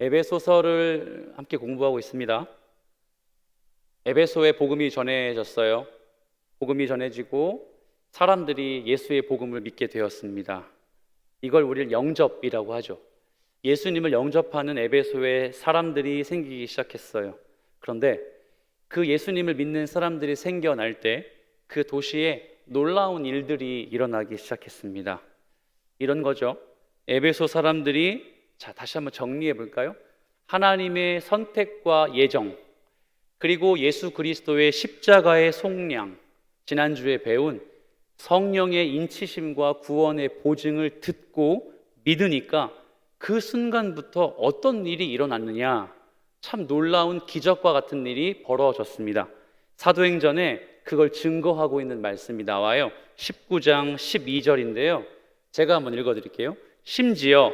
에베소서를 함께 공부하고 있습니다. 에베소에 복음이 전해졌어요. 복음이 전해지고 사람들이 예수의 복음을 믿게 되었습니다. 이걸 우리는 영접이라고 하죠. 예수님을 영접하는 에베소에 사람들이 생기기 시작했어요. 그런데 그 예수님을 믿는 사람들이 생겨날 때 그 도시에 놀라운 일들이 일어나기 시작했습니다. 이런 거죠. 에베소 사람들이, 다시 한번 정리해 볼까요? 하나님의 선택과 예정, 그리고 예수 그리스도의 십자가의 속량, 지난주에 배운 성령의 인치심과 구원의 보증을 듣고 믿으니까 그 순간부터 어떤 일이 일어났느냐, 참 놀라운 기적과 같은 일이 벌어졌습니다. 사도행전에 그걸 증거하고 있는 말씀이 나와요. 19장 12절인데요 제가 한번 읽어드릴게요. 심지어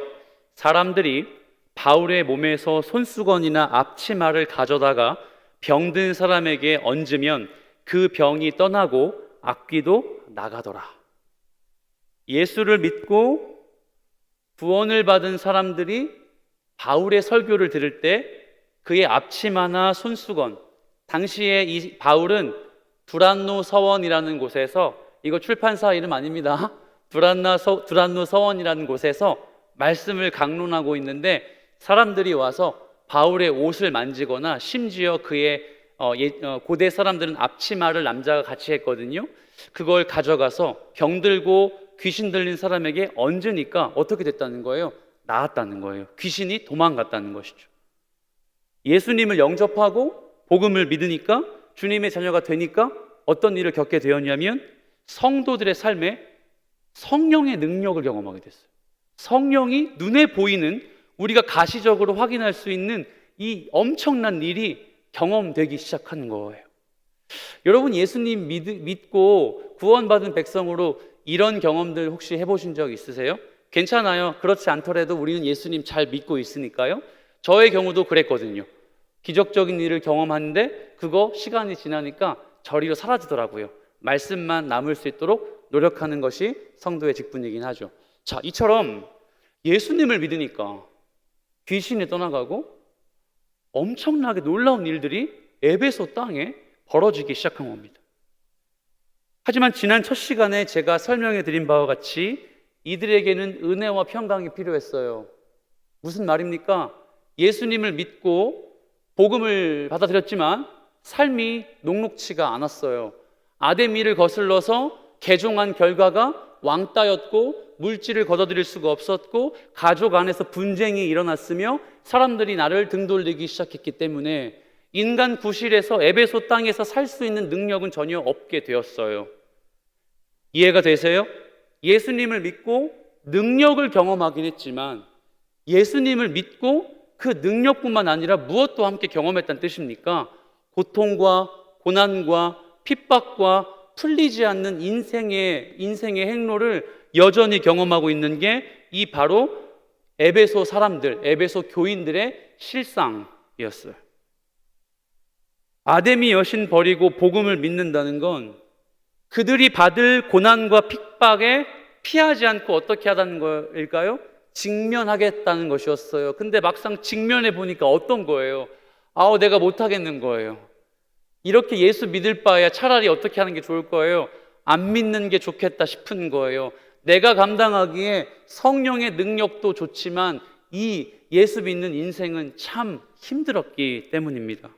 사람들이 바울의 몸에서 손수건이나 앞치마를 가져다가 병든 사람에게 얹으면 그 병이 떠나고 악귀도 나가더라. 예수를 믿고 구원을 받은 사람들이 바울의 설교를 들을 때 그의 앞치마나 손수건, 당시에 이 바울은 두란노 서원이라는 곳에서, 이거 출판사 이름 아닙니다. 두란노 서원이라는 곳에서 말씀을 강론하고 있는데 사람들이 와서 바울의 옷을 만지거나 심지어 그의 고대 사람들은 앞치마를 남자가 같이 했거든요. 그걸 가져가서 병들고 귀신 들린 사람에게 얹으니까 어떻게 됐다는 거예요? 나았다는 거예요. 귀신이 도망갔다는 것이죠. 예수님을 영접하고 복음을 믿으니까, 주님의 자녀가 되니까 어떤 일을 겪게 되었냐면 성도들의 삶에 성령의 능력을 경험하게 됐어요. 성령이 눈에 보이는, 우리가 가시적으로 확인할 수 있는 이 엄청난 일이 경험되기 시작하는 거예요. 여러분, 예수님 믿고 구원받은 백성으로 이런 경험들 혹시 해보신 적 있으세요? 괜찮아요. 그렇지 않더라도 우리는 예수님 잘 믿고 있으니까요. 저의 경우도 그랬거든요. 기적적인 일을 경험하는데 그거 시간이 지나니까 저리로 사라지더라고요. 말씀만 남을 수 있도록 노력하는 것이 성도의 직분이긴 하죠. 자, 이처럼 예수님을 믿으니까 귀신이 떠나가고 엄청나게 놀라운 일들이 에베소 땅에 벌어지기 시작한 겁니다. 하지만 지난 첫 시간에 제가 설명해 드린 바와 같이 이들에게는 은혜와 평강이 필요했어요. 무슨 말입니까? 예수님을 믿고 복음을 받아들였지만 삶이 녹록치가 않았어요. 아데미를 거슬러서 개종한 결과가 왕따였고 물질을 거둬들일 수가 없었고 가족 안에서 분쟁이 일어났으며 사람들이 나를 등돌리기 시작했기 때문에 인간 구실에서 에베소 땅에서 살 수 있는 능력은 전혀 없게 되었어요. 이해가 되세요? 예수님을 믿고 능력을 경험하긴 했지만 예수님을 믿고 그 능력뿐만 아니라 무엇도 함께 경험했다는 뜻입니까? 고통과 고난과 핍박과 풀리지 않는 인생의 행로를 여전히 경험하고 있는 게 이 바로 에베소 사람들, 에베소 교인들의 실상이었어요. 아데미 여신 버리고 복음을 믿는다는 건 그들이 받을 고난과 핍박에 피하지 않고 어떻게 하다는 거일까요? 직면하겠다는 것이었어요. 근데 막상 직면해 보니까 어떤 거예요? 내가 못하겠는 거예요. 이렇게 예수 믿을 바에야 차라리 어떻게 하는 게 좋을 거예요? 안 믿는 게 좋겠다 싶은 거예요. 내가 감당하기에 성령의 능력도 좋지만 이 예수 믿는 인생은 참 힘들었기 때문입니다.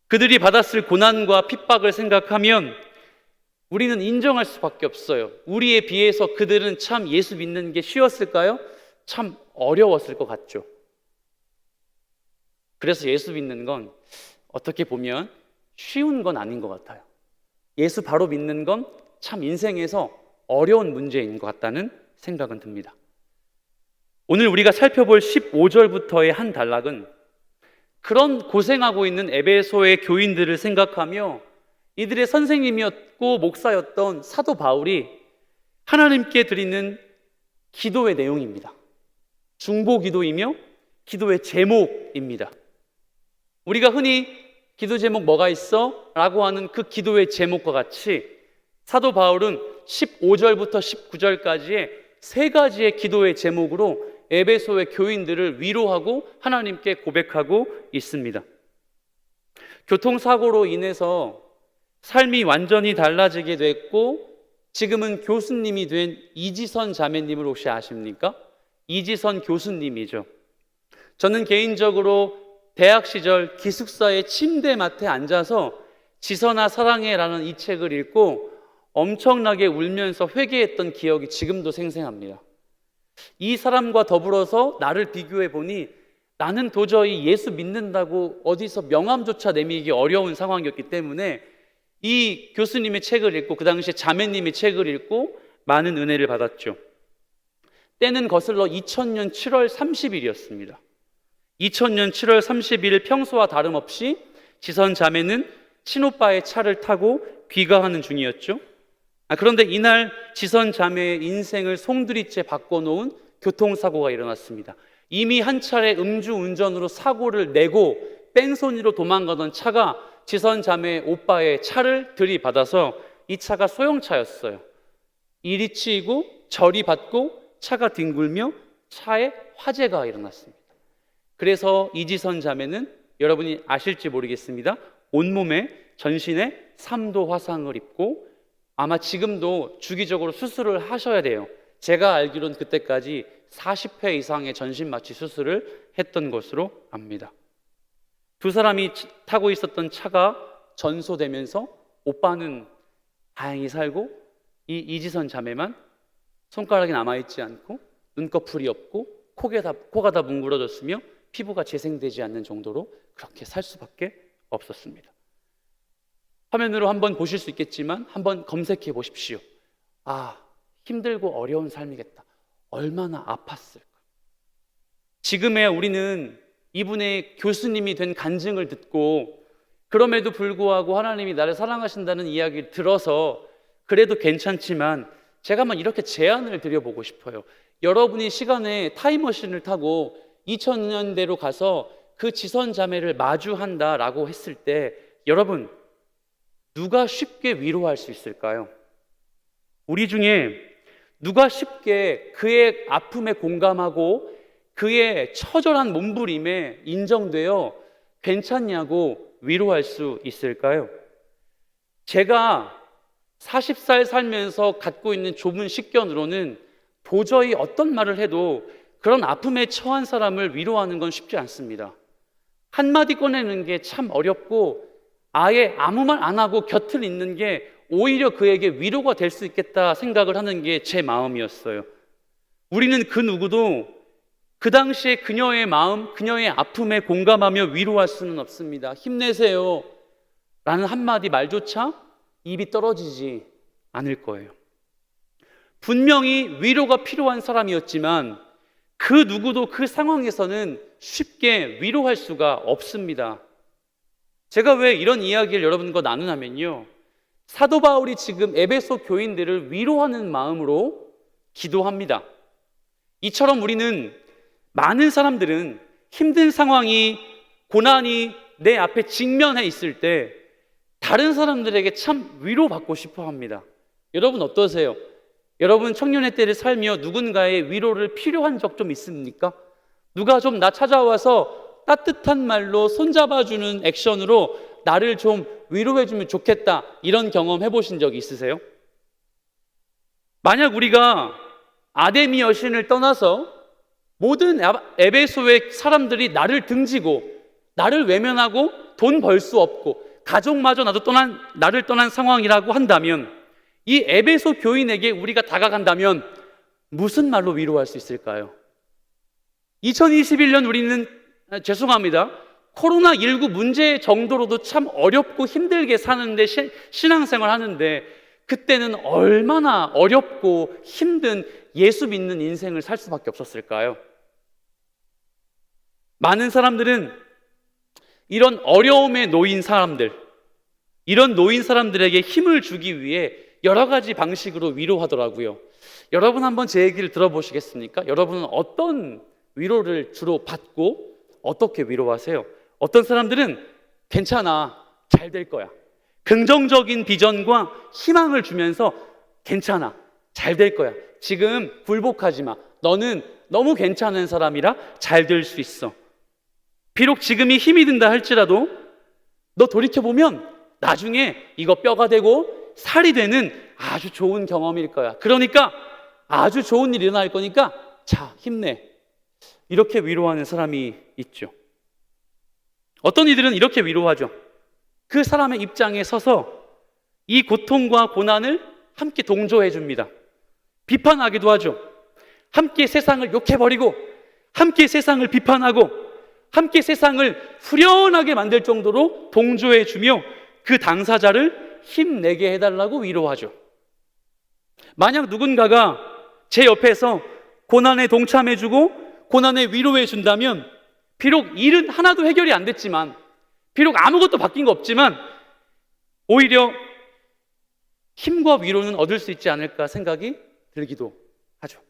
그들이 받았을 고난과 핍박을 생각하면 우리는 인정할 수밖에 없어요. 우리에 비해서 그들은 참 예수 믿는 게 쉬웠을까요? 참 어려웠을 것 같죠. 그래서 예수 믿는 건 어떻게 보면 쉬운 건 아닌 것 같아요. 예수 바로 믿는 건 참 인생에서 어려운 문제인 것 같다는 생각은 듭니다. 오늘 우리가 살펴볼 15절부터의 한 단락은 그런 고생하고 있는 에베소의 교인들을 생각하며 이들의 선생님이었고 목사였던 사도 바울이 하나님께 드리는 기도의 내용입니다. 중보 기도이며 기도의 제목입니다. 우리가 흔히 기도 제목 뭐가 있어? 라고 하는 그 기도의 제목과 같이 사도 바울은 15절부터 19절까지의 세 가지의 기도의 제목으로 에베소의 교인들을 위로하고 하나님께 고백하고 있습니다. 교통사고로 인해서 삶이 완전히 달라지게 됐고 지금은 교수님이 된 이지선 자매님을 혹시 아십니까? 이지선 교수님이죠. 저는 개인적으로 대학 시절 기숙사의 침대맡에 앉아서 지선아 사랑해라는 이 책을 읽고 엄청나게 울면서 회개했던 기억이 지금도 생생합니다. 이 사람과 더불어서 나를 비교해 보니 나는 도저히 예수 믿는다고 어디서 명함조차 내밀기 어려운 상황이었기 때문에 이 교수님의 책을 읽고 그 당시에 자매님의 책을 읽고 많은 은혜를 받았죠. 때는 거슬러 2000년 7월 30일이었습니다. 2000년 7월 30일 평소와 다름없이 지선 자매는 친오빠의 차를 타고 귀가하는 중이었죠. 그런데 이날 지선 자매의 인생을 송두리째 바꿔놓은 교통사고가 일어났습니다. 이미 한 차례 음주운전으로 사고를 내고 뺑소니로 도망가던 차가 지선 자매의 오빠의 차를 들이받아서 이 차가 소형차였어요. 이리 치이고 저리 받고 차가 뒹굴며 차에 화재가 일어났습니다. 그래서 이지선 자매는 여러분이 아실지 모르겠습니다. 온몸에 전신에 3도 화상을 입고 아마 지금도 주기적으로 수술을 하셔야 돼요. 제가 알기로는 그때까지 40회 이상의 전신마취 수술을 했던 것으로 압니다. 두 사람이 타고 있었던 차가 전소되면서 오빠는 다행히 살고 이 이지선 자매만 손가락이 남아있지 않고 눈꺼풀이 없고 코가 다 뭉그러졌으며 피부가 재생되지 않는 정도로 그렇게 살 수밖에 없었습니다. 화면으로 한번 보실 수 있겠지만 한번 검색해 보십시오. 힘들고 어려운 삶이겠다. 얼마나 아팠을까. 지금의 우리는 이분의 교수님이 된 간증을 듣고 그럼에도 불구하고 하나님이 나를 사랑하신다는 이야기를 들어서 그래도 괜찮지만 제가 한번 이렇게 제안을 드려보고 싶어요. 여러분이 시간에 타임머신을 타고 2000년대로 가서 그 지선 자매를 마주한다라고 했을 때 여러분 누가 쉽게 위로할 수 있을까요? 우리 중에 누가 쉽게 그의 아픔에 공감하고 그의 처절한 몸부림에 인정되어 괜찮냐고 위로할 수 있을까요? 제가 40살 살면서 갖고 있는 좁은 식견으로는 도저히 어떤 말을 해도 그런 아픔에 처한 사람을 위로하는 건 쉽지 않습니다. 한마디 꺼내는 게 참 어렵고 아예 아무 말 안 하고 곁을 잇는 게 오히려 그에게 위로가 될 수 있겠다 생각을 하는 게 제 마음이었어요. 우리는 그 누구도 그 당시에 그녀의 마음, 그녀의 아픔에 공감하며 위로할 수는 없습니다. 힘내세요 라는 한마디 말조차 입이 떨어지지 않을 거예요. 분명히 위로가 필요한 사람이었지만 그 누구도 그 상황에서는 쉽게 위로할 수가 없습니다. 제가 왜 이런 이야기를 여러분과 나누냐면요, 사도 바울이 지금 에베소 교인들을 위로하는 마음으로 기도합니다. 이처럼 우리는 많은 사람들은 힘든 상황이, 고난이 내 앞에 직면해 있을 때 다른 사람들에게 참 위로받고 싶어 합니다. 여러분 어떠세요? 여러분 청년의 때를 살며 누군가의 위로를 필요한 적 좀 있습니까? 누가 좀 나 찾아와서 따뜻한 말로 손잡아주는 액션으로 나를 좀 위로해주면 좋겠다, 이런 경험 해보신 적 있으세요? 만약 우리가 아데미 여신을 떠나서 모든 에베소의 사람들이 나를 등지고 나를 외면하고 돈 벌 수 없고 가족마저 나를 떠난 상황이라고 한다면 이 에베소 교인에게 우리가 다가간다면 무슨 말로 위로할 수 있을까요? 2021년 우리는 죄송합니다, 코로나19 문제 정도로도 참 어렵고 힘들게 사는데 신앙생활 하는데 그때는 얼마나 어렵고 힘든 예수 믿는 인생을 살 수밖에 없었을까요? 많은 사람들은 이런 어려움에 놓인 사람들, 이런 놓인 사람들에게 힘을 주기 위해 여러 가지 방식으로 위로하더라고요. 여러분 한번 제 얘기를 들어보시겠습니까? 여러분은 어떤 위로를 주로 받고 어떻게 위로하세요? 어떤 사람들은 괜찮아, 잘 될 거야, 긍정적인 비전과 희망을 주면서 괜찮아, 잘 될 거야, 지금 굴복하지 마, 너는 너무 괜찮은 사람이라 잘 될 수 있어. 비록 지금이 힘이 든다 할지라도 너 돌이켜보면 나중에 이거 뼈가 되고 살이 되는 아주 좋은 경험일 거야. 그러니까 아주 좋은 일이 일어날 거니까 자, 힘내. 이렇게 위로하는 사람이 있죠. 어떤 이들은 이렇게 위로하죠. 그 사람의 입장에 서서 이 고통과 고난을 함께 동조해 줍니다. 비판하기도 하죠. 함께 세상을 욕해버리고 함께 세상을 비판하고 함께 세상을 후련하게 만들 정도로 동조해 주며 그 당사자를 힘내게 해달라고 위로하죠. 만약 누군가가 제 옆에서 고난에 동참해 주고 고난에 위로해 준다면 비록 일은 하나도 해결이 안 됐지만 비록 아무것도 바뀐 거 없지만 오히려 힘과 위로는 얻을 수 있지 않을까 생각이 들기도 하죠.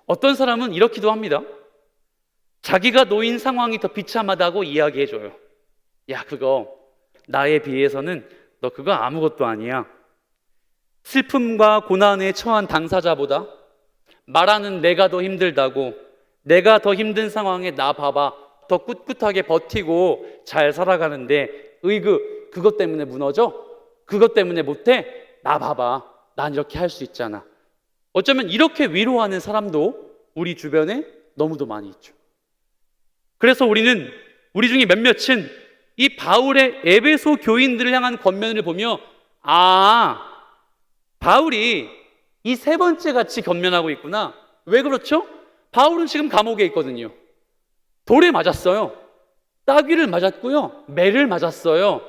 어떤 사람은 이렇기도 합니다. 자기가 놓인 상황이 더 비참하다고 이야기해줘요. 야, 그거 나에 비해서는 너 그거 아무것도 아니야. 슬픔과 고난에 처한 당사자보다 말하는 내가 더 힘들다고, 내가 더 힘든 상황에 나 봐봐, 더 꿋꿋하게 버티고 잘 살아가는데 으이그 그것 때문에 무너져? 그것 때문에 못해? 나 봐봐, 난 이렇게 할 수 있잖아. 어쩌면 이렇게 위로하는 사람도 우리 주변에 너무도 많이 있죠. 그래서 우리 중에 몇몇은 이 바울의 에베소 교인들을 향한 권면을 보며 바울이 이 세 번째 같이 권면하고 있구나. 왜 그렇죠? 바울은 지금 감옥에 있거든요. 돌에 맞았어요. 따귀를 맞았고요. 매를 맞았어요.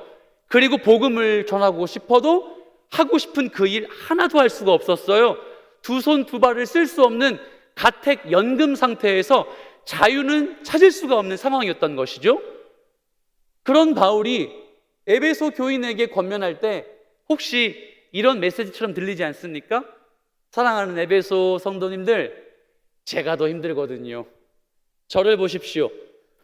그리고 복음을 전하고 싶어도 하고 싶은 그 일 하나도 할 수가 없었어요. 두 손 두 발을 쓸 수 없는 가택 연금 상태에서 자유는 찾을 수가 없는 상황이었던 것이죠. 그런 바울이 에베소 교인에게 권면할 때 혹시 이런 메시지처럼 들리지 않습니까? 사랑하는 에베소 성도님들, 제가 더 힘들거든요. 저를 보십시오.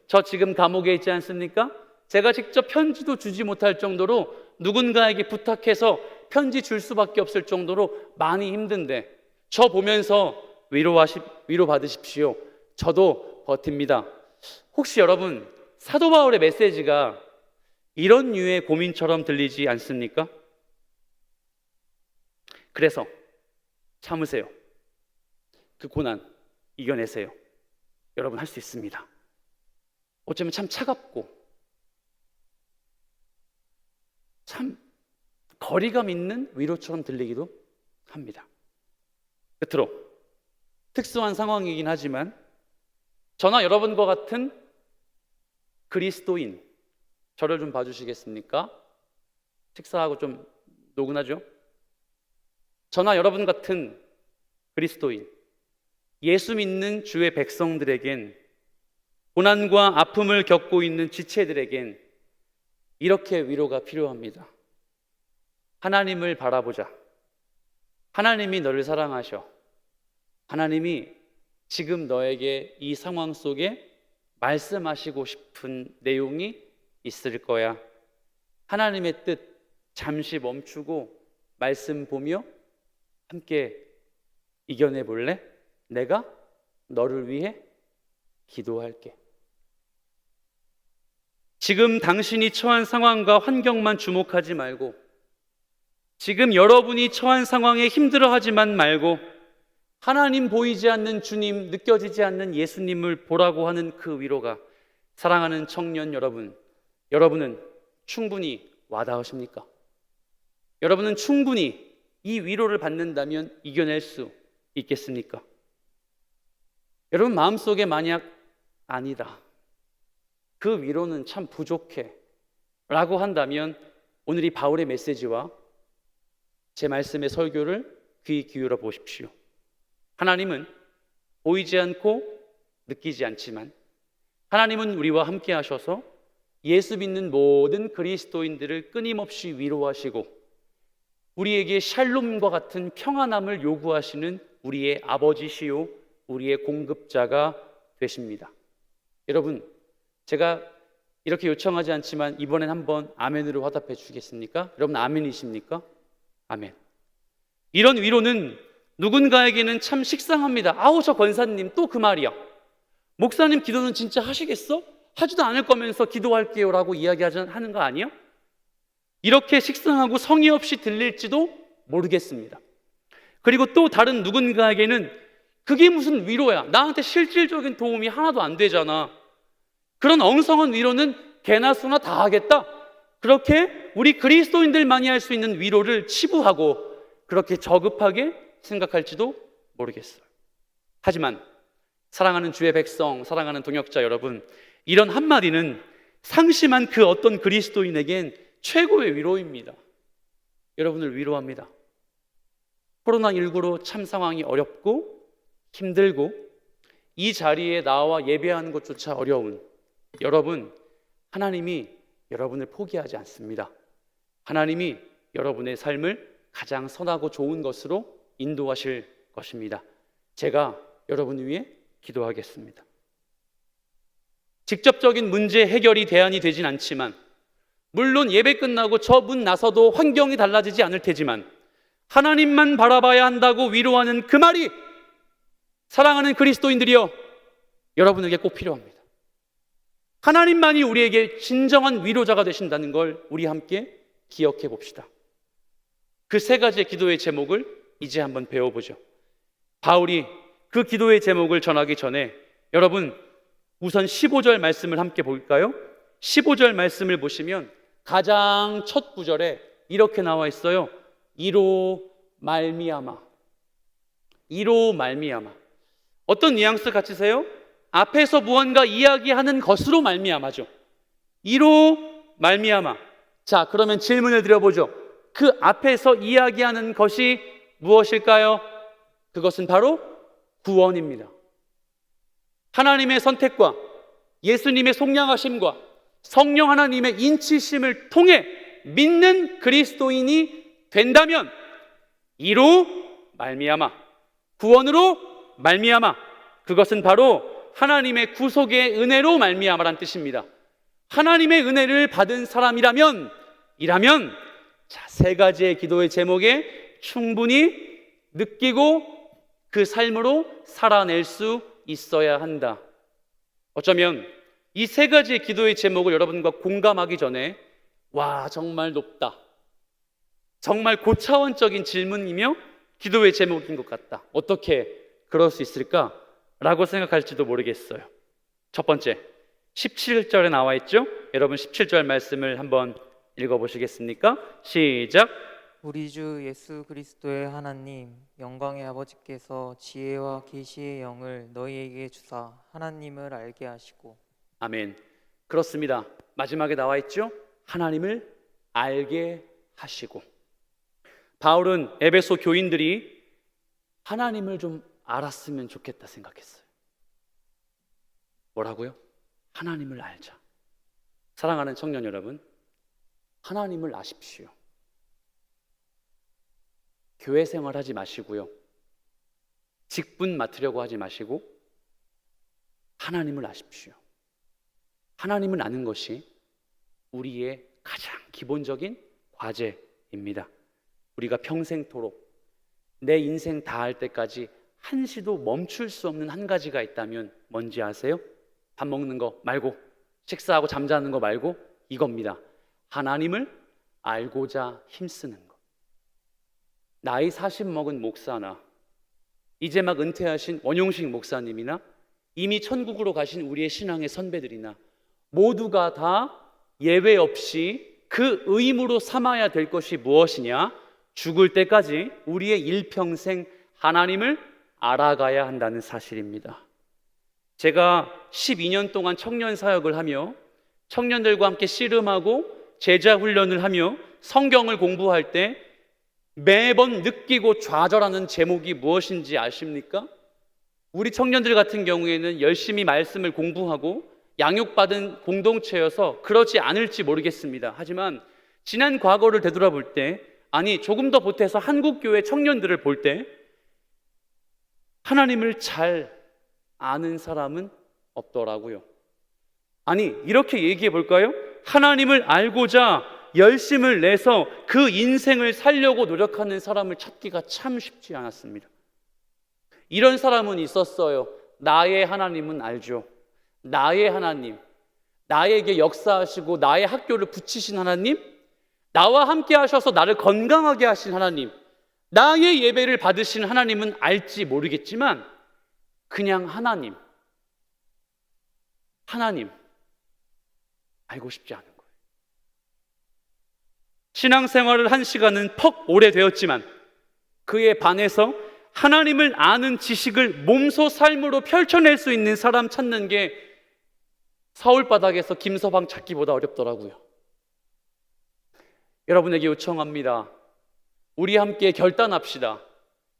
저 지금 감옥에 있지 않습니까? 제가 직접 편지도 주지 못할 정도로 누군가에게 부탁해서 편지 줄 수밖에 없을 정도로 많이 힘든데 저 보면서 위로 받으십시오. 저도 버팁니다. 혹시 여러분 사도 바울의 메시지가 이런 류의 고민처럼 들리지 않습니까? 그래서 참으세요. 그 고난 이겨내세요. 여러분 할 수 있습니다. 어쩌면 참 차갑고 참 거리감 있는 위로처럼 들리기도 합니다. 끝으로 특수한 상황이긴 하지만 저나 여러분과 같은 그리스도인, 저를 좀 봐주시겠습니까? 식사하고 좀 노근하죠? 저나 여러분 같은 그리스도인, 예수 믿는 주의 백성들에겐, 고난과 아픔을 겪고 있는 지체들에겐 이렇게 위로가 필요합니다. 하나님을 바라보자. 하나님이 너를 사랑하셔. 하나님이 지금 너에게 이 상황 속에 말씀하시고 싶은 내용이 있을 거야. 하나님의 뜻 잠시 멈추고 말씀 보며 함께 이겨내 볼래? 내가 너를 위해 기도할게. 지금 당신이 처한 상황과 환경만 주목하지 말고, 지금 여러분이 처한 상황에 힘들어하지만 말고 하나님 보이지 않는 주님, 느껴지지 않는 예수님을 보라고 하는 그 위로가, 사랑하는 청년 여러분, 여러분은 충분히 와닿으십니까? 여러분은 충분히 이 위로를 받는다면 이겨낼 수 있겠습니까? 여러분 마음속에 만약 아니다, 그 위로는 참 부족해 라고 한다면 오늘 이 바울의 메시지와 제 말씀의 설교를 귀 기울여 보십시오. 하나님은 보이지 않고 느끼지 않지만 하나님은 우리와 함께 하셔서 예수 믿는 모든 그리스도인들을 끊임없이 위로하시고 우리에게 샬롬과 같은 평안함을 요구하시는 우리의 아버지시요 우리의 공급자가 되십니다. 여러분, 제가 이렇게 요청하지 않지만 이번엔 한번 아멘으로 화답해 주시겠습니까? 여러분 아멘이십니까? 아멘. 이런 위로는 누군가에게는 참 식상합니다. 아우, 저 권사님 또 그 말이야. 목사님 기도는 진짜 하시겠어? 하지도 않을 거면서 기도할게요 라고 이야기하는 거 아니야? 이렇게 식상하고 성의 없이 들릴지도 모르겠습니다. 그리고 또 다른 누군가에게는 그게 무슨 위로야? 나한테 실질적인 도움이 하나도 안 되잖아. 그런 엉성한 위로는 개나 소나 다 하겠다. 그렇게 우리 그리스도인들만이 할 수 있는 위로를 치부하고 그렇게 저급하게 생각할지도 모르겠어요. 하지만 사랑하는 주의 백성, 사랑하는 동역자 여러분, 이런 한마디는 상심한 그 어떤 그리스도인에겐 최고의 위로입니다. 여러분을 위로합니다. 코로나19로 참 상황이 어렵고 힘들고 이 자리에 나와 예배하는 것조차 어려운 여러분, 하나님이 여러분을 포기하지 않습니다. 하나님이 여러분의 삶을 가장 선하고 좋은 것으로 인도하실 것입니다. 제가 여러분 위해 기도하겠습니다. 직접적인 문제 해결이 대안이 되진 않지만, 물론 예배 끝나고 저 문 나서도 환경이 달라지지 않을 테지만 하나님만 바라봐야 한다고 위로하는 그 말이 사랑하는 그리스도인들이여 여러분에게 꼭 필요합니다. 하나님만이 우리에게 진정한 위로자가 되신다는 걸 우리 함께 기억해 봅시다. 그 세 가지의 기도의 제목을 이제 한번 배워보죠. 바울이 그 기도의 제목을 전하기 전에 여러분 우선 15절 말씀을 함께 볼까요? 15절 말씀을 보시면 가장 첫 구절에 이렇게 나와 있어요. 이로 말미암아. 이로 말미암아. 어떤 뉘앙스 같으세요? 앞에서 무언가 이야기하는 것으로 말미암아죠. 이로 말미암아. 자, 그러면 질문을 드려보죠. 그 앞에서 이야기하는 것이 무엇일까요? 그것은 바로 구원입니다. 하나님의 선택과 예수님의 속량하심과 성령 하나님의 인치심을 통해 믿는 그리스도인이 된다면 이로 말미암아, 구원으로 말미암아, 그것은 바로 하나님의 구속의 은혜로 말미암아란 뜻입니다. 하나님의 은혜를 받은 사람이라면 자, 세 가지의 기도의 제목에 충분히 느끼고 그 삶으로 살아낼 수 있어야 한다. 어쩌면 이 세 가지의 기도의 제목을 여러분과 공감하기 전에 와, 정말 높다, 정말 고차원적인 질문이며 기도의 제목인 것 같다, 어떻게 그럴 수 있을까? 라고 생각할지도 모르겠어요. 첫 번째, 17절에 나와 있죠? 여러분 17절 말씀을 한번 읽어보시겠습니까? 시작. 우리 주 예수 그리스도의 하나님 영광의 아버지께서 지혜와 계시의 영을 너희에게 주사 하나님을 알게 하시고. 아멘. 그렇습니다. 마지막에 나와 있죠? 하나님을 알게 하시고. 바울은 에베소 교인들이 하나님을 좀 알았으면 좋겠다 생각했어요. 뭐라고요? 하나님을 알자. 사랑하는 청년 여러분, 하나님을 아십시오. 교회 생활하지 마시고요, 직분 맡으려고 하지 마시고 하나님을 아십시오. 하나님을 아는 것이 우리의 가장 기본적인 과제입니다. 우리가 평생토록 내 인생 다 할 때까지 한시도 멈출 수 없는 한 가지가 있다면 뭔지 아세요? 밥 먹는 거 말고, 식사하고 잠자는 거 말고 이겁니다. 하나님을 알고자 힘쓰는 것. 나이 40 먹은 목사나 이제 막 은퇴하신 원용식 목사님이나 이미 천국으로 가신 우리의 신앙의 선배들이나 모두가 다 예외 없이 그 의무로 삼아야 될 것이 무엇이냐? 죽을 때까지 우리의 일평생 하나님을 알아가야 한다는 사실입니다. 제가 12년 동안 청년 사역을 하며 청년들과 함께 씨름하고 제자 훈련을 하며 성경을 공부할 때 매번 느끼고 좌절하는 제목이 무엇인지 아십니까? 우리 청년들 같은 경우에는 열심히 말씀을 공부하고 양육받은 공동체여서 그러지 않을지 모르겠습니다. 하지만 지난 과거를 되돌아볼 때, 아니 조금 더 보태서 한국교회 청년들을 볼 때 하나님을 잘 아는 사람은 없더라고요. 아니 이렇게 얘기해 볼까요? 하나님을 알고자 열심을 내서 그 인생을 살려고 노력하는 사람을 찾기가 참 쉽지 않았습니다. 이런 사람은 있었어요. 나의 하나님은 알죠. 나의 하나님, 나에게 역사하시고 나의 학교를 붙이신 하나님, 나와 함께 하셔서 나를 건강하게 하신 하나님, 나의 예배를 받으신 하나님은 알지 모르겠지만 그냥 하나님 알고 싶지 않은 거예요. 신앙생활을 한 시간은 퍽 오래되었지만 그에 반해서 하나님을 아는 지식을 몸소 삶으로 펼쳐낼 수 있는 사람 찾는 게 서울바닥에서 김서방 찾기보다 어렵더라고요. 여러분에게 요청합니다. 우리 함께 결단합시다.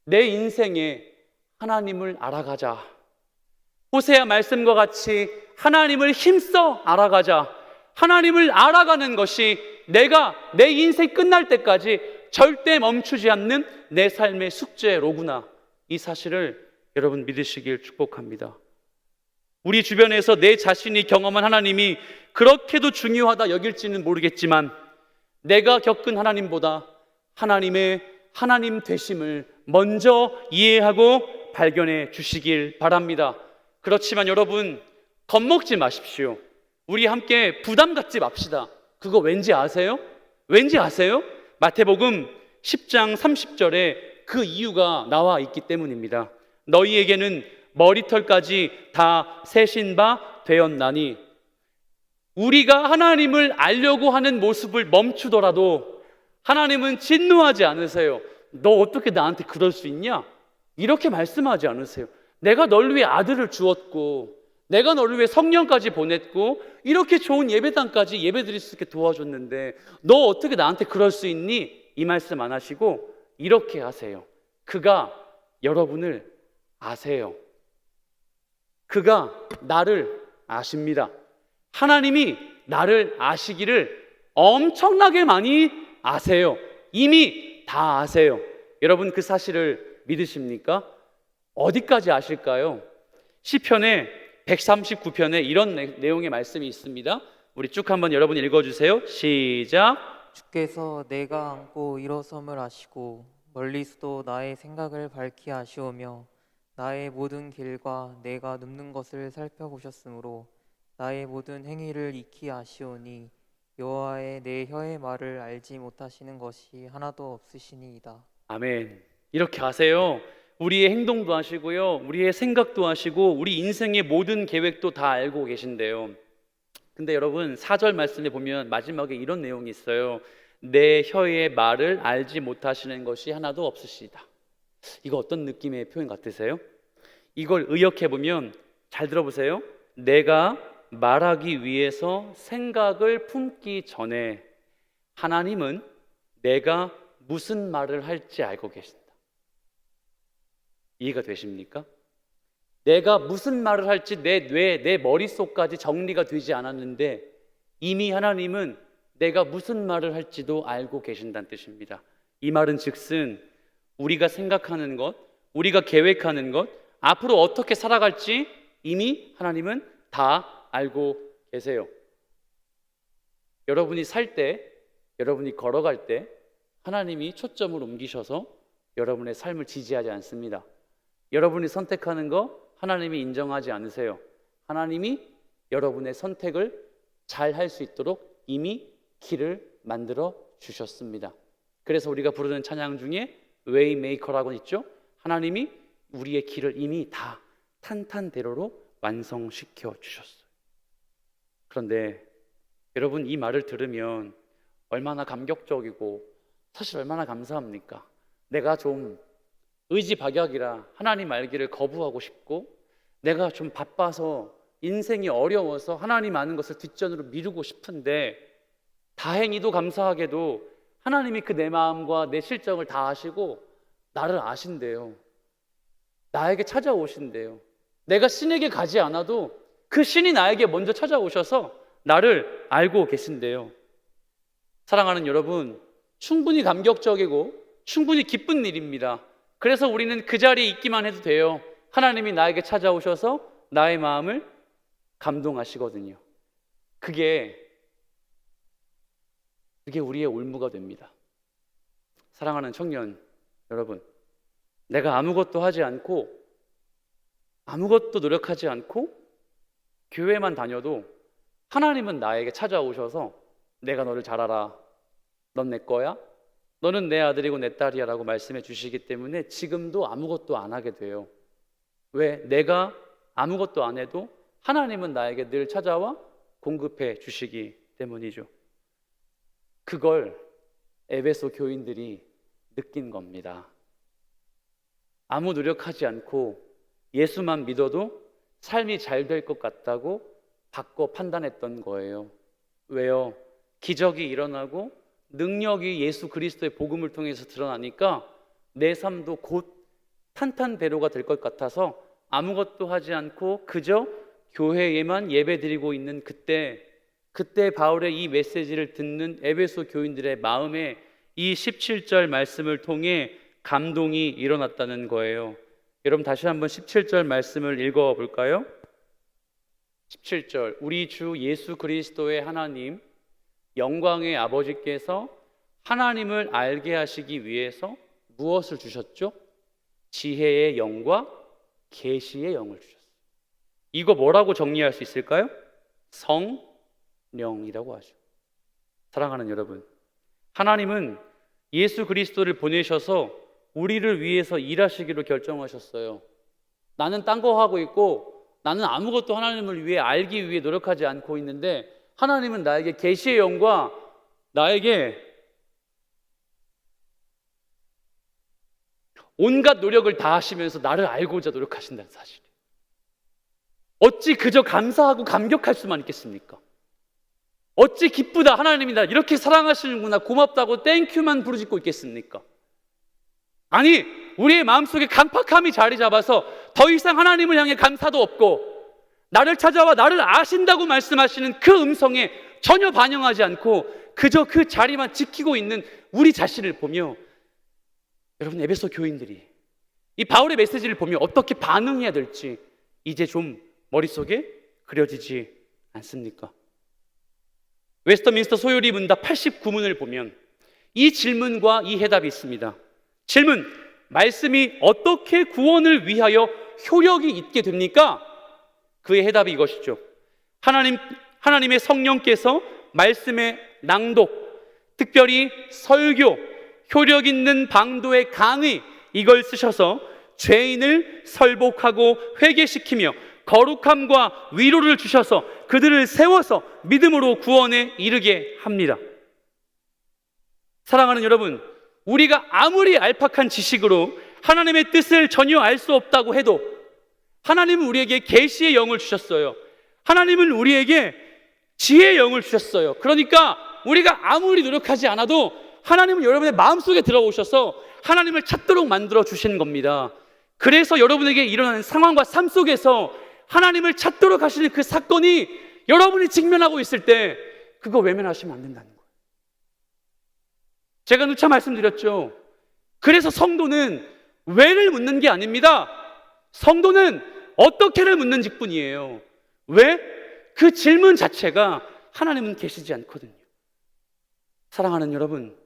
내 인생에 하나님을 알아가자. 호세아 말씀과 같이 하나님을 힘써 알아가자. 하나님을 알아가는 것이 내가 내 인생 끝날 때까지 절대 멈추지 않는 내 삶의 숙제로구나. 이 사실을 여러분 믿으시길 축복합니다. 우리 주변에서 내 자신이 경험한 하나님이 그렇게도 중요하다 여길지는 모르겠지만 내가 겪은 하나님보다 하나님의 하나님 되심을 먼저 이해하고 발견해 주시길 바랍니다. 그렇지만 여러분 겁먹지 마십시오. 우리 함께 부담 갖지 맙시다. 그거 왠지 아세요? 왠지 아세요? 마태복음 10장 30절에 그 이유가 나와 있기 때문입니다. 너희에게는 머리털까지 다 세신 바 되었나니. 우리가 하나님을 알려고 하는 모습을 멈추더라도 하나님은 진노하지 않으세요. 너 어떻게 나한테 그럴 수 있냐? 이렇게 말씀하지 않으세요. 내가 널 위해 아들을 주었고 내가 너를 위해 성령까지 보냈고 이렇게 좋은 예배당까지 예배드릴 수 있게 도와줬는데 너 어떻게 나한테 그럴 수 있니? 이 말씀 안 하시고 이렇게 하세요. 그가 여러분을 아세요. 그가 나를 아십니다. 하나님이 나를 아시기를 엄청나게 많이 아세요. 이미 다 아세요. 여러분 그 사실을 믿으십니까? 어디까지 아실까요? 시편의 139편에 이런 내용의 말씀이 있습니다. 우리 쭉 한번 여러분 읽어주세요. 시작. 주께서 내가 앉고 일어섬을 아시고 멀리서도 나의 생각을 밝히 아시오며 나의 모든 길과 내가 눕는 것을 살펴보셨으므로 나의 모든 행위를 익히 아시오니 여호와의 내 혀의 말을 알지 못하시는 것이 하나도 없으시니이다. 아멘. 이렇게 아세요. 우리의 행동도 아시고요, 우리의 생각도 아시고 우리 인생의 모든 계획도 다 알고 계신데요. 근데 여러분 4절 말씀에 보면 마지막에 이런 내용이 있어요. 내 혀의 말을 알지 못하시는 것이 하나도 없으시다. 이거 어떤 느낌의 표현 같으세요? 이걸 의역해 보면 잘 들어보세요. 내가 말하기 위해서 생각을 품기 전에 하나님은 내가 무슨 말을 할지 알고 계신다. 이해가 되십니까? 내가 무슨 말을 할지 내 뇌, 내 머릿속까지 정리가 되지 않았는데 이미 하나님은 내가 무슨 말을 할지도 알고 계신다는 뜻입니다. 이 말은 즉슨 우리가 생각하는 것, 우리가 계획하는 것, 앞으로 어떻게 살아갈지 이미 하나님은 다 알고 계세요. 여러분이 살 때, 여러분이 걸어갈 때 하나님이 초점을 옮기셔서 여러분의 삶을 지지하지 않습니다. 여러분이 선택하는 거 하나님이 인정하지 않으세요. 하나님이 여러분의 선택을 잘 할 수 있도록 이미 길을 만들어 주셨습니다. 그래서 우리가 부르는 찬양 중에 웨이메이커라고 있죠. 하나님이 우리의 길을 이미 다 탄탄대로로 완성시켜 주셨어요. 그런데 여러분 이 말을 들으면 얼마나 감격적이고 사실 얼마나 감사합니까? 내가 좀 의지박약이라 하나님 알기를 거부하고 싶고 내가 좀 바빠서 인생이 어려워서 하나님 아는 것을 뒷전으로 미루고 싶은데 다행히도 감사하게도 하나님이 그 내 마음과 내 실정을 다 아시고 나를 아신대요. 나에게 찾아오신대요. 내가 신에게 가지 않아도 그 신이 나에게 먼저 찾아오셔서 나를 알고 계신대요. 사랑하는 여러분, 충분히 감격적이고 충분히 기쁜 일입니다. 그래서 우리는 그 자리에 있기만 해도 돼요. 하나님이 나에게 찾아오셔서 나의 마음을 감동하시거든요. 그게 우리의 올무가 됩니다. 사랑하는 청년 여러분, 내가 아무것도 하지 않고 아무것도 노력하지 않고 교회만 다녀도 하나님은 나에게 찾아오셔서 내가 너를 잘 알아. 넌 내 거야. 너는 내 아들이고 내 딸이야 라고 말씀해 주시기 때문에 지금도 아무것도 안 하게 돼요. 왜? 내가 아무것도 안 해도 하나님은 나에게 늘 찾아와 공급해 주시기 때문이죠. 그걸 에베소 교인들이 느낀 겁니다. 아무 노력하지 않고 예수만 믿어도 삶이 잘 될 것 같다고 바꿔 판단했던 거예요. 왜요? 기적이 일어나고 능력이 예수 그리스도의 복음을 통해서 드러나니까 내 삶도 곧 탄탄대로가 될 것 같아서 아무것도 하지 않고 그저 교회에만 예배드리고 있는 그때 바울의 이 메시지를 듣는 에베소 교인들의 마음에 이 17절 말씀을 통해 감동이 일어났다는 거예요. 여러분 다시 한번 17절 말씀을 읽어볼까요? 17절, 우리 주 예수 그리스도의 하나님 영광의 아버지께서 하나님을 알게 하시기 위해서 무엇을 주셨죠? 지혜의 영과 계시의 영을 주셨어요. 이거 뭐라고 정리할 수 있을까요? 성령이라고 하죠. 사랑하는 여러분, 하나님은 예수 그리스도를 보내셔서 우리를 위해서 일하시기로 결정하셨어요. 나는 딴 거 하고 있고 나는 아무것도 하나님을 위해 알기 위해 노력하지 않고 있는데 하나님은 나에게 계시의 영과 나에게 온갖 노력을 다 하시면서 나를 알고자 노력하신다는 사실이에요. 어찌 그저 감사하고 감격할 수만 있겠습니까? 어찌 기쁘다, 하나님이 나 이렇게 사랑하시는구나, 고맙다고 땡큐만 부르짖고 있겠습니까? 아니, 우리의 마음속에 강팍함이 자리 잡아서 더 이상 하나님을 향해 감사도 없고 나를 찾아와 나를 아신다고 말씀하시는 그 음성에 전혀 반영하지 않고 그저 그 자리만 지키고 있는 우리 자신을 보며, 여러분 에베소 교인들이 이 바울의 메시지를 보며 어떻게 반응해야 될지 이제 좀 머릿속에 그려지지 않습니까? 웨스터민스터 소요리 문답 89문을 보면 이 질문과 이 해답이 있습니다. 질문, 말씀이 어떻게 구원을 위하여 효력이 있게 됩니까? 그의 해답이 이것이죠. 하나님의 성령께서 말씀의 낭독, 특별히 설교, 효력 있는 방도의 강의, 이걸 쓰셔서 죄인을 설복하고 회개시키며 거룩함과 위로를 주셔서 그들을 세워서 믿음으로 구원에 이르게 합니다. 사랑하는 여러분, 우리가 아무리 알팍한 지식으로 하나님의 뜻을 전혀 알 수 없다고 해도 하나님은 우리에게 계시의 영을 주셨어요. 하나님은 우리에게 지혜의 영을 주셨어요. 그러니까 우리가 아무리 노력하지 않아도 하나님은 여러분의 마음속에 들어오셔서 하나님을 찾도록 만들어 주신 겁니다. 그래서 여러분에게 일어나는 상황과 삶 속에서 하나님을 찾도록 하시는 그 사건이 여러분이 직면하고 있을 때 그거 외면하시면 안 된다는 거예요. 제가 누차 말씀드렸죠. 그래서 성도는 왜를 묻는 게 아닙니다. 성도는 어떻게를 묻는 직분이에요. 왜? 그 질문 자체가 하나님은 계시지 않거든요. 사랑하는 여러분,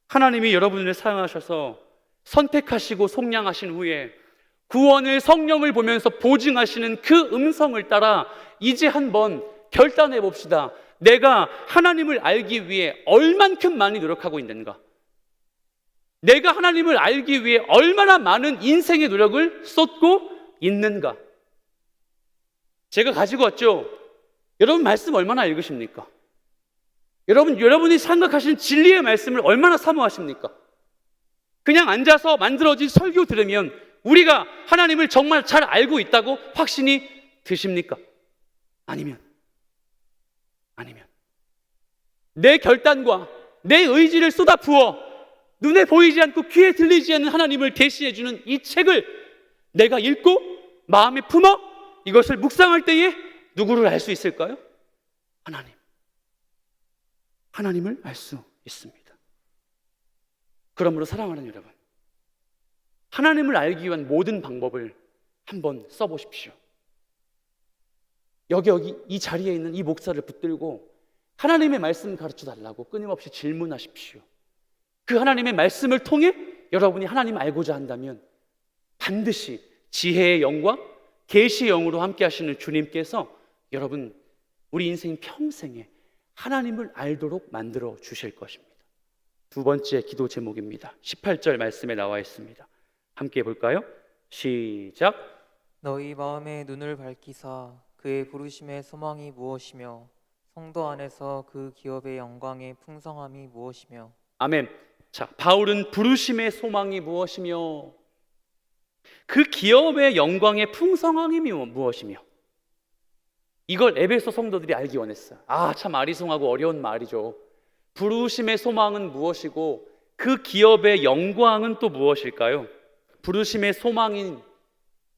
하나님이 여러분을 사랑하셔서 선택하시고 속량하신 후에 구원을 성령을 보면서 보증하시는 그 음성을 따라 이제 한번 결단해 봅시다. 내가 하나님을 알기 위해 얼만큼 많이 노력하고 있는가? 내가 하나님을 알기 위해 얼마나 많은 인생의 노력을 쏟고 있는가? 제가 가지고 왔죠. 여러분 말씀 얼마나 읽으십니까? 여러분이 생각하시는 진리의 말씀을 얼마나 사모하십니까? 그냥 앉아서 만들어진 설교 들으면 우리가 하나님을 정말 잘 알고 있다고 확신이 드십니까? 아니면 내 결단과 내 의지를 쏟아부어 눈에 보이지 않고 귀에 들리지 않는 하나님을 계시해 주는 이 책을 내가 읽고 마음에 품어 이것을 묵상할 때에 누구를 알 수 있을까요? 하나님을 알 수 있습니다. 그러므로 사랑하는 여러분, 하나님을 알기 위한 모든 방법을 한번 써보십시오. 여기 이 자리에 있는 이 목사를 붙들고 하나님의 말씀 가르쳐 달라고 끊임없이 질문하십시오. 그 하나님의 말씀을 통해 여러분이 하나님을 알고자 한다면 반드시 지혜의 영과 계시 영으로 함께 하시는 주님께서 여러분 우리 인생 평생에 하나님을 알도록 만들어 주실 것입니다. 두 번째 기도 제목입니다. 18절 말씀에 나와 있습니다. 함께 볼까요? 시작. 너희 마음의 눈을 밝히사 그의 부르심의 소망이 무엇이며 성도 안에서 그 기업의 영광의 풍성함이 무엇이며. 아멘. 자, 바울은 부르심의 소망이 무엇이며 그 기업의 영광의 풍성함이 무엇이며 이걸 에베소 성도들이 알기 원했어요. 참 아리송하고 어려운 말이죠. 부르심의 소망은 무엇이고 그 기업의 영광은 또 무엇일까요? 부르심의 소망인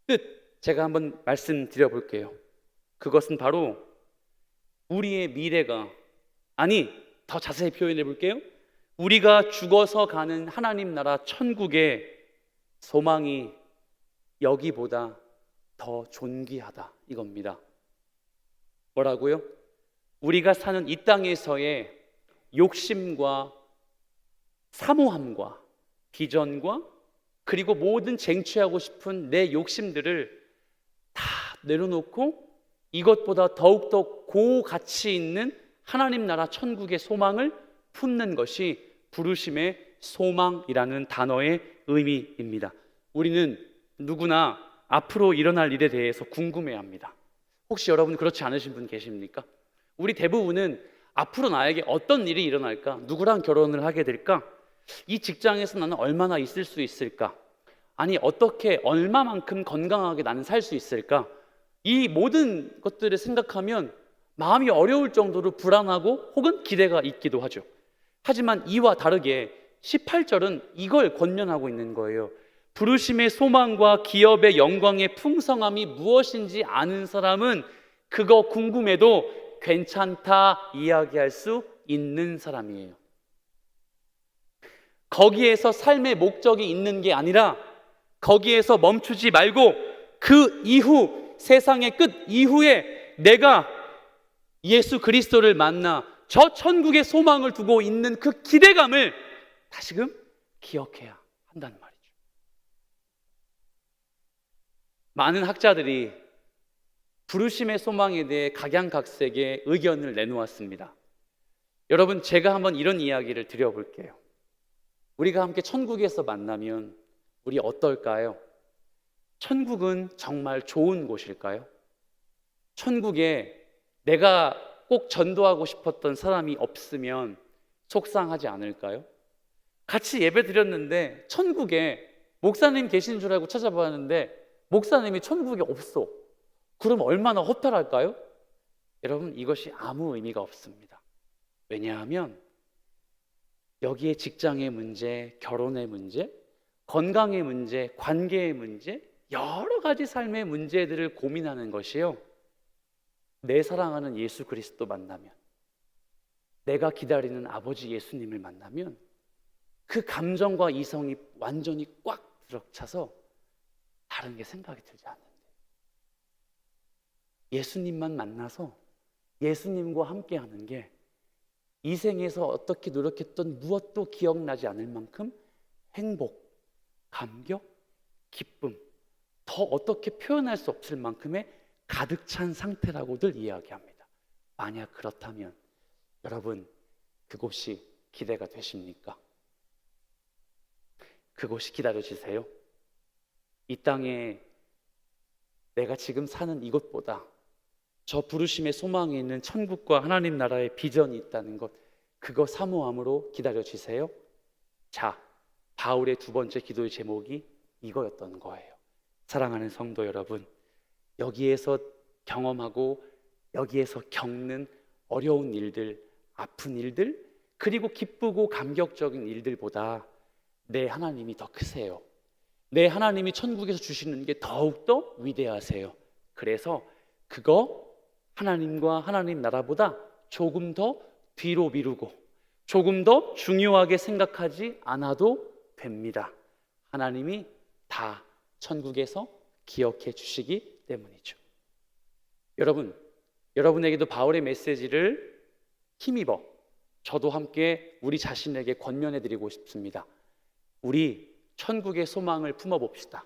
뜻 제가 한번 말씀드려 볼게요. 그것은 바로 우리의 미래가, 아니 더 자세히 표현해 볼게요. 우리가 죽어서 가는 하나님 나라 천국의 소망이 여기보다 더 존귀하다 이겁니다. 뭐라고요? 우리가 사는 이 땅에서의 욕심과 사모함과 비전과 그리고 모든 쟁취하고 싶은 내 욕심들을 다 내려놓고 이것보다 더욱더 고가치 있는 하나님 나라 천국의 소망을 품는 것이 부르심의 소망이라는 단어의 의미입니다. 우리는 누구나 앞으로 일어날 일에 대해서 궁금해합니다. 혹시 여러분 그렇지 않으신 분 계십니까? 우리 대부분은 앞으로 나에게 어떤 일이 일어날까? 누구랑 결혼을 하게 될까? 이 직장에서 나는 얼마나 있을 수 있을까? 아니 어떻게 얼마만큼 건강하게 나는 살 수 있을까? 이 모든 것들을 생각하면 마음이 어려울 정도로 불안하고 혹은 기대가 있기도 하죠. 하지만 이와 다르게 18절은 이걸 권면하고 있는 거예요. 부르심의 소망과 기업의 영광의 풍성함이 무엇인지 아는 사람은 그거 궁금해도 괜찮다 이야기할 수 있는 사람이에요. 거기에서 삶의 목적이 있는 게 아니라 거기에서 멈추지 말고 그 이후 세상의 끝 이후에 내가 예수 그리스도를 만나 저 천국의 소망을 두고 있는 그 기대감을 다시금 기억해야 한다는 말이죠. 많은 학자들이 부르심의 소망에 대해 각양각색의 의견을 내놓았습니다. 여러분 제가 한번 이런 이야기를 드려볼게요. 우리가 함께 천국에서 만나면 우리 어떨까요? 천국은 정말 좋은 곳일까요? 천국에 내가 꼭 전도하고 싶었던 사람이 없으면 속상하지 않을까요? 같이 예배 드렸는데 천국에 목사님 계신 줄 알고 찾아봤는데 목사님이 천국에 없어. 그럼 얼마나 허탈할까요? 여러분 이것이 아무 의미가 없습니다. 왜냐하면 여기에 직장의 문제, 결혼의 문제, 건강의 문제, 관계의 문제, 여러 가지 삶의 문제들을 고민하는 것이요, 내 사랑하는 예수 그리스도 만나면, 내가 기다리는 아버지 예수님을 만나면 그 감정과 이성이 완전히 꽉 들어차서 다른 게 생각이 들지 않는데, 예수님만 만나서 예수님과 함께 하는 게 이 생에서 어떻게 노력했던 무엇도 기억나지 않을 만큼 행복, 감격, 기쁨, 더 어떻게 표현할 수 없을 만큼의 가득 찬 상태라고들 이야기합니다. 만약 그렇다면 여러분 그곳이 기대가 되십니까? 그곳이 기다려지세요? 이 땅에 내가 지금 사는 이곳보다 저 부르심의 소망에 있는 천국과 하나님 나라의 비전이 있다는 것, 그거 사모함으로 기다려지세요? 자, 바울의 두 번째 기도의 제목이 이거였던 거예요. 사랑하는 성도 여러분, 여기에서 경험하고 여기에서 겪는 어려운 일들, 아픈 일들, 그리고 기쁘고 감격적인 일들보다 내 하나님이 더 크세요. 내 하나님이 천국에서 주시는 게 더욱더 위대하세요. 그래서 그거 하나님과 하나님 나라보다 조금 더 뒤로 미루고 조금 더 중요하게 생각하지 않아도 됩니다. 하나님이 다 천국에서 기억해 주시기 때문이죠. 여러분, 여러분에게도 바울의 메시지를 힘입어 저도 함께 우리 자신에게 권면해 드리고 싶습니다. 우리 천국의 소망을 품어봅시다.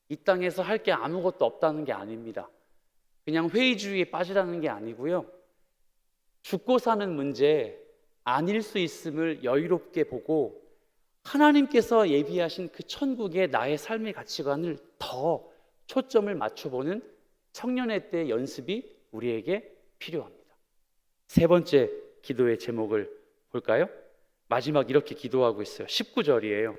이 땅에서 할 게 아무것도 없다는 게 아닙니다. 그냥 회의주의에 빠지라는 게 아니고요. 죽고 사는 문제 아닐 수 있음을 여유롭게 보고 하나님께서 예비하신 그 천국의 나의 삶의 가치관을 더 초점을 맞춰보는 청년의 때 연습이 우리에게 필요합니다. 세 번째 기도의 제목을 볼까요? 마지막 이렇게 기도하고 있어요. 19절이에요.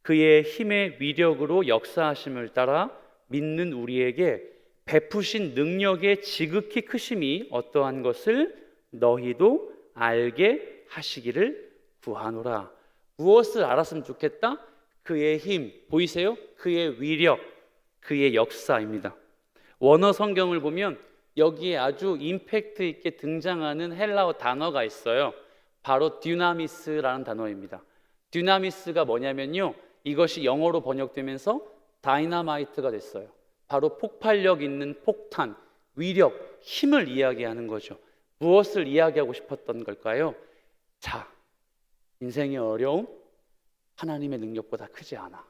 그의 힘의 위력으로 역사하심을 따라 믿는 우리에게 베푸신 능력의 지극히 크심이 어떠한 것을 너희도 알게 하시기를 구하노라. 무엇을 알았으면 좋겠다? 그의 힘, 보이세요? 그의 위력, 그의 역사입니다. 원어 성경을 보면 여기에 아주 임팩트 있게 등장하는 헬라어 단어가 있어요. 바로 듀나미스라는 단어입니다. 듀나미스가 뭐냐면요, 이것이 영어로 번역되면서 다이나마이트가 됐어요. 바로 폭발력 있는 폭탄, 위력, 힘을 이야기하는 거죠. 무엇을 이야기하고 싶었던 걸까요? 자, 인생의 어려움 하나님의 능력보다 크지 않아.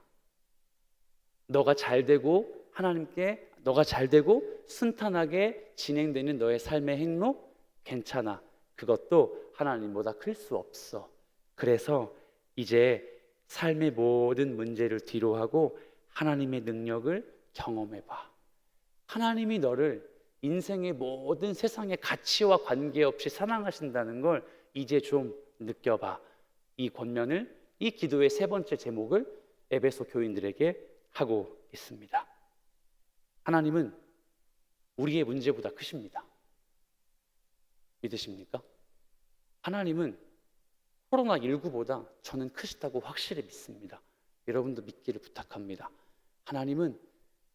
너가 잘 되고 하나님께 너가 잘 되고 순탄하게 진행되는 너의 삶의 행로 괜찮아. 그것도 하나님보다 클 수 없어. 그래서 이제 삶의 모든 문제를 뒤로 하고 하나님의 능력을 경험해봐. 하나님이 너를 인생의 모든 세상의 가치와 관계없이 사랑하신다는 걸 이제 좀 느껴봐. 이 권면을, 이 기도의 세 번째 제목을 에베소 교인들에게 하고 있습니다. 하나님은 우리의 문제보다 크십니다. 믿으십니까? 하나님은 코로나19보다 저는 크시다고 확실히 믿습니다. 여러분도 믿기를 부탁합니다. 하나님은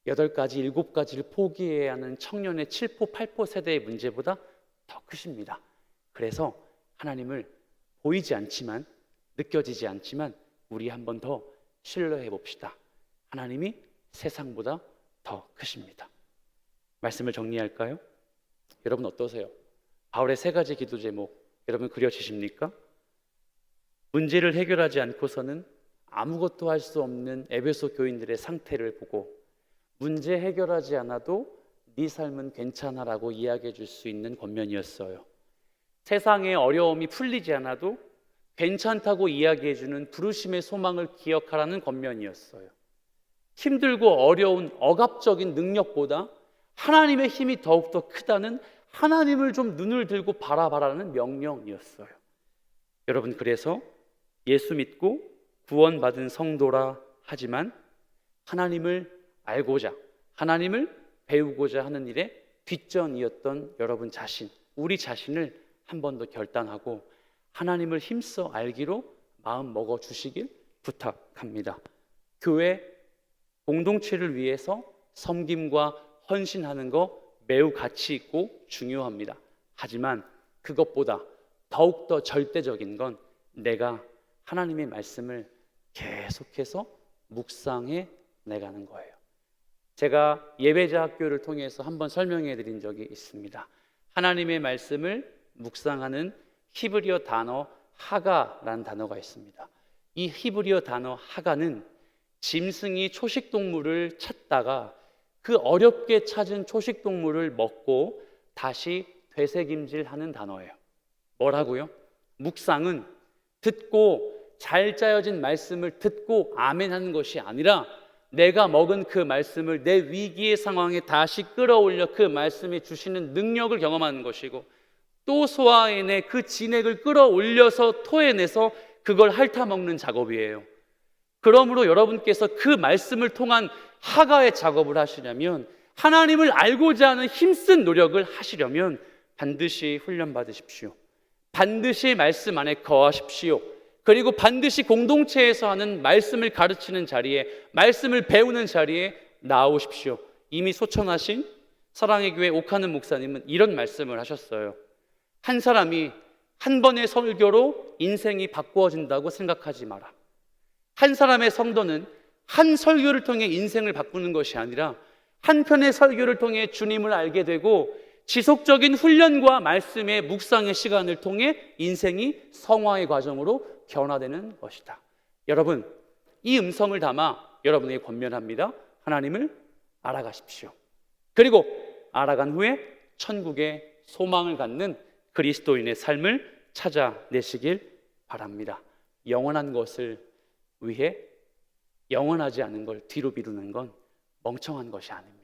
8가지, 7가지를 포기해야 하는 청년의 7포, 8포 세대의 문제보다 더 크십니다. 그래서 하나님을 보이지 않지만, 느껴지지 않지만 우리 한 번 더 신뢰해 봅시다. 하나님이 세상보다 더 크십니다. 말씀을 정리할까요? 여러분 어떠세요? 바울의 3가지 기도 제목 여러분 그려지십니까? 문제를 해결하지 않고서는 아무것도 할 수 없는 에베소 교인들의 상태를 보고 문제 해결하지 않아도 네 삶은 괜찮아라고 이야기해 줄 수 있는 권면이었어요. 세상의 어려움이 풀리지 않아도 괜찮다고 이야기해 주는 부르심의 소망을 기억하라는 권면이었어요. 힘들고 어려운 억압적인 능력보다 하나님의 힘이 더욱더 크다는, 하나님을 좀 눈을 들고 바라봐라는 명령이었어요. 여러분, 그래서 예수 믿고 구원받은 성도라 하지만 하나님을 알고자, 하나님을 배우고자 하는 일에 뒷전이었던 여러분 자신, 우리 자신을 한 번 더 결단하고 하나님을 힘써 알기로 마음 먹어 주시길 부탁합니다. 교회 공동체를 위해서 섬김과 헌신하는 거 매우 가치 있고 중요합니다. 하지만 그것보다 더욱더 절대적인 건 내가 하나님의 말씀을 계속해서 묵상해 내가는 거예요. 제가 예배자 학교를 통해서 한번 설명해 드린 적이 있습니다. 하나님의 말씀을 묵상하는 히브리어 단어 하가라는 단어가 있습니다. 이 히브리어 단어 하가는 짐승이 초식동물을 찾다가 그 어렵게 찾은 초식동물을 먹고 다시 되새김질하는 단어예요. 뭐라고요? 묵상은 듣고 잘 짜여진 말씀을 듣고 아멘하는 것이 아니라 내가 먹은 그 말씀을 내 위기의 상황에 다시 끌어올려 그 말씀이 주시는 능력을 경험하는 것이고, 또 소화해내 그 진액을 끌어올려서 토해내서 그걸 핥아먹는 작업이에요. 그러므로 여러분께서 그 말씀을 통한 하가의 작업을 하시려면, 하나님을 알고자 하는 힘쓴 노력을 하시려면 반드시 훈련받으십시오. 반드시 말씀 안에 거하십시오. 그리고 반드시 공동체에서 하는 말씀을 가르치는 자리에, 말씀을 배우는 자리에 나오십시오. 이미 소천하신 사랑의 교회 옥하는 목사님은 이런 말씀을 하셨어요. 한 사람이 한 번의 설교로 인생이 바꾸어진다고 생각하지 마라. 한 사람의 성도는 한 설교를 통해 인생을 바꾸는 것이 아니라 한 편의 설교를 통해 주님을 알게 되고 지속적인 훈련과 말씀의 묵상의 시간을 통해 인생이 성화의 과정으로 변화되는 것이다. 여러분, 이 음성을 담아 여러분에게 권면합니다. 하나님을 알아가십시오. 그리고 알아간 후에 천국의 소망을 갖는 그리스도인의 삶을 찾아내시길 바랍니다. 영원한 것을 위해 영원하지 않은 걸 뒤로 미루는 건 멍청한 것이 아닙니다.